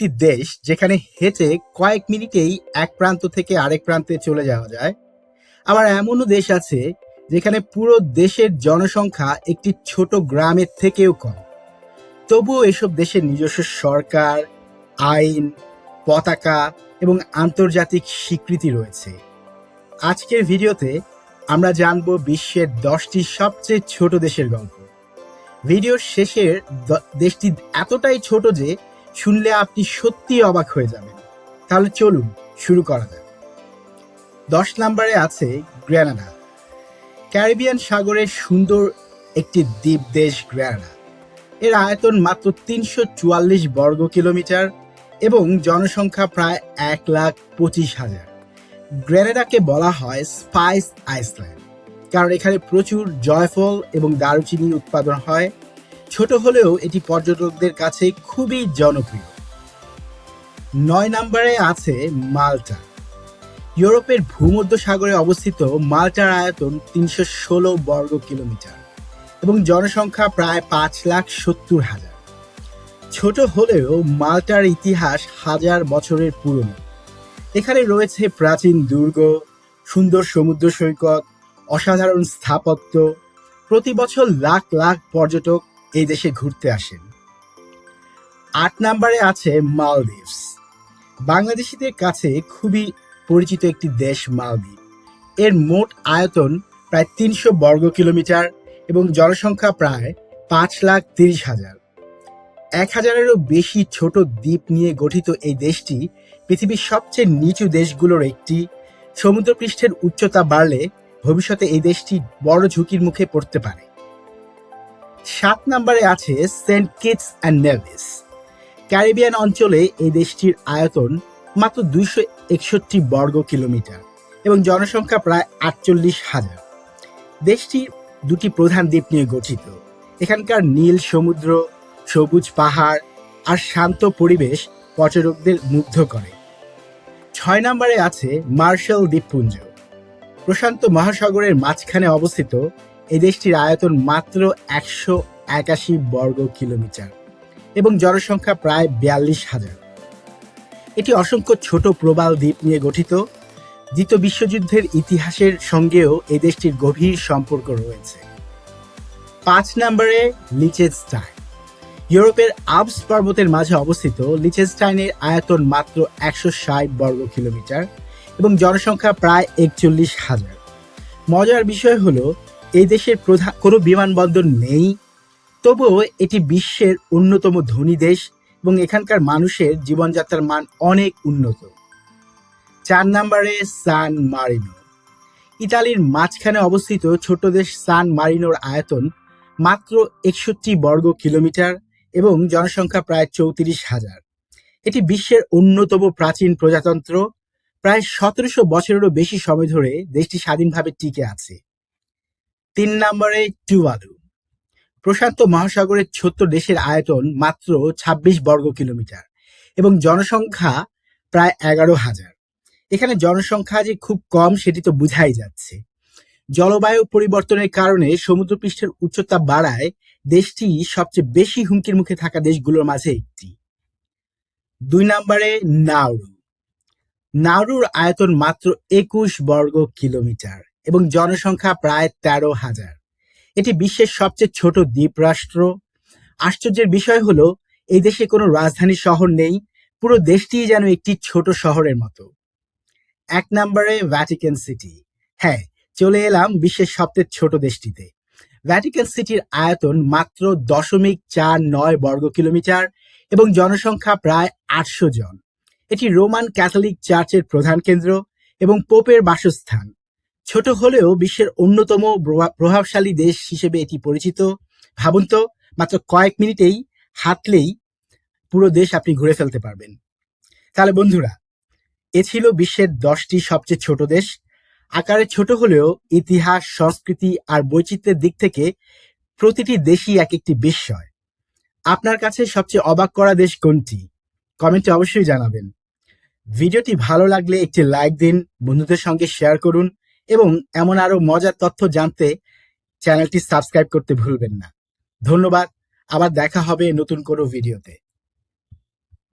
একটি দেশ যেখানে হেঁটে কয়েক মিনিটেই এক প্রান্ত থেকে আরেক প্রান্তে চলে যাওয়া যায়। আবার এমনও দেশ আছে যেখানে পুরো দেশের জনসংখ্যা একটি ছোট গ্রামের থেকেও কম। তবুও এসব দেশের নিজস্ব সরকার, আইন, পতাকা এবং আন্তর্জাতিক স্বীকৃতি রয়েছে। আজকের ভিডিওতে আমরা জানব বিশ্বের 10টি সবচেয়ে ছোট দেশের গল্প। ভিডিওর শেষের দেশটি এতটাই ছোট যে শুনলে আপনি সত্যিই অবাক হয়ে যাবেন। তাহলে চলুন শুরু করা যাক। 10 নম্বরে আছে গ্রেনাডা। ক্যারিবিয়ান সাগরের সুন্দর একটি দ্বীপ দেশ গ্রেনাডা। এর আয়তন মাত্র 344 বর্গ কিলোমিটার এবং জনসংখ্যা প্রায় 1,25,000। গ্রেনাডাকে বলা হয় স্পাইস আইসল্যান্ড কারণ এখানে প্রচুর জয়ফল এবং দারুচিনি উৎপাদন হয়। ছোট হলেও এটি পর্যটকদের কাছে খুবই জনপ্রিয়। 9 নম্বরে আছে মাল্টা। ইউরোপের ভূমধ্যসাগরে অবস্থিত মাল্টার আয়তন 316 বর্গ কিলোমিটার এবং জনসংখ্যা প্রায় 5,70,000। ছোট হলেও মাল্টার ইতিহাস হাজার বছরের পুরনো। এখানে রয়েছে প্রাচীন দুর্গ, সুন্দর সমুদ্র সৈকত, অসাধারণ স্থাপত্য। প্রতি বছর লাখ লাখ পর্যটক এই দেশে ঘুরতে আসেন। 8 নম্বরে আছে মালদ্বীপস। বাংলাদেশিদের কাছে খুবই পরিচিত একটি দেশ মালদ্বীপ। এর মোট আয়তন প্রায় 300 বর্গ কিলোমিটার এবং জনসংখ্যা প্রায় 5,30,000। 1,000-এরও বেশি ছোট দ্বীপ নিয়ে গঠিত এই দেশটি পৃথিবীর সবচেয়ে নিচু দেশগুলোর একটি। সমুদ্রপৃষ্ঠের উচ্চতা বাড়লে ভবিষ্যতে এই দেশটি বড় ঝুঁকির মুখে পড়তে পারে। 7 নম্বরে আছে Saint Kitts and Nevis. Caribbean অঞ্চলে এই দেশটির আয়তন মাত্র 261 বর্গ কিলোমিটার এবং জনসংখ্যা প্রায় 48,000। দেশটি দুটি প্রধান দ্বীপ নিয়ে গঠিত। এখানকার নীল সমুদ্র, সবুজ পাহাড় আর শান্ত পরিবেশ পর্যটকদের মুগ্ধ করে। 6 নম্বরে আছে মার্শাল দ্বীপপুঞ্জ। প্রশান্ত মহাসাগরের মাঝখানে অবস্থিত এই দেশটির আয়তন মাত্র 181 বর্গ কিলোমিটার এবং জনসংখ্যা প্রায় 42,000। এটি অসংখ্য ছোট প্রবাল দ্বীপ নিয়ে গঠিত। দ্বিতীয় বিশ্বযুদ্ধের ইতিহাসের সঙ্গেও এই দেশটির গভীর সম্পর্ক রয়েছে। 5 নম্বরে লিচেনস্টাইন। ইউরোপের আল্পস পর্বতের মাঝে অবস্থিত লিচেনস্টাইনের আয়তন মাত্র 160 বর্গ কিলোমিটার এবং জনসংখ্যা প্রায় 41,000। মজার বিষয় হলো এই দেশের প্রধান কোনো বিমানবন্দর নেই, তবুও এটি বিশ্বের অন্যতম ধনী দেশ এবং এখানকার মানুষের জীবনযাত্রার মান অনেক উন্নত। 4 নম্বরে সান মারিনো। ইতালির মাঝখানে অবস্থিত ছোট দেশ সান মারিনোর আয়তন মাত্র 61 বর্গ কিলোমিটার এবং জনসংখ্যা প্রায় 34,000। এটি বিশ্বের অন্যতম প্রাচীন প্রজাতন্ত্র। প্রায় 1700 বছরেরও বেশি সময় ধরে দেশটি স্বাধীনভাবে টিকে আছে। 3 নম্বরে টুভালু। প্রশান্ত মহাসাগরের ছোট্ট দেশের আয়তন মাত্র 26 বর্গ কিলোমিটার এবং জনসংখ্যা প্রায় 11,000। এখানে জনসংখ্যা যে খুব কম সেটি তো বোঝাই যাচ্ছে। জলবায়ু পরিবর্তনের কারণে সমুদ্রপৃষ্ঠের উচ্চতা বাড়ায় দেশটি সবচেয়ে বেশি হুমকির মুখে থাকা দেশগুলোর মাঝে একটি। 2 নম্বরে নাউরু। নাউরুর আয়তন মাত্র 21 বর্গ কিলোমিটার এবং জনসংখ্যা প্রায় 13,000। এটি বিশ্বের সবচেয়ে ছোট দ্বীপ রাষ্ট্র। আশ্চর্যের বিষয় হলো এই দেশে কোনো রাজধানী শহর নেই, পুরো দেশটিই যেন একটি ছোট শহরের মতো। 1 নম্বরে ভ্যাটিকান সিটি। হ্যাঁ, চলে এলাম বিশ্বের সবচেয়ে ছোট দেশটিতে। ভ্যাটিকান সিটির আয়তন মাত্র 0.49 বর্গ কিলোমিটার এবং জনসংখ্যা প্রায় 800 জন। এটি রোমান ক্যাথলিক চার্চের প্রধান কেন্দ্র এবং পোপের বাসস্থান। ছোট হলেও বিশ্বের অন্যতম প্রভাবশালী দেশ হিসেবে এটি পরিচিত। ভাবুন তো, মাত্র কয়েক মিনিটেই হাঁটলেই পুরো দেশ আপনি ঘুরে ফেলতে পারবেন। তাহলে বন্ধুরা, এ ছিল বিশ্বের 10টি সবচেয়ে ছোট দেশ। আকারে ছোট হলেও ইতিহাস, সংস্কৃতি আর বৈচিত্র্যের দিক থেকে প্রতিটি দেশই এক একটি বিস্ময়। আপনার কাছে সবচেয়ে অবাক করা দেশ কোনটি? কমেন্টে অবশ্যই জানাবেন। ভিডিওটি ভালো লাগলে একটি লাইক দিন, বন্ধুদের সঙ্গে শেয়ার করুন এবং এমন আরো মজার তথ্য জানতে চ্যানেলটি সাবস্ক্রাইব করতে ভুলবেন না। ধন্যবাদ। আবার দেখা হবে নতুন কোনো ভিডিওতে।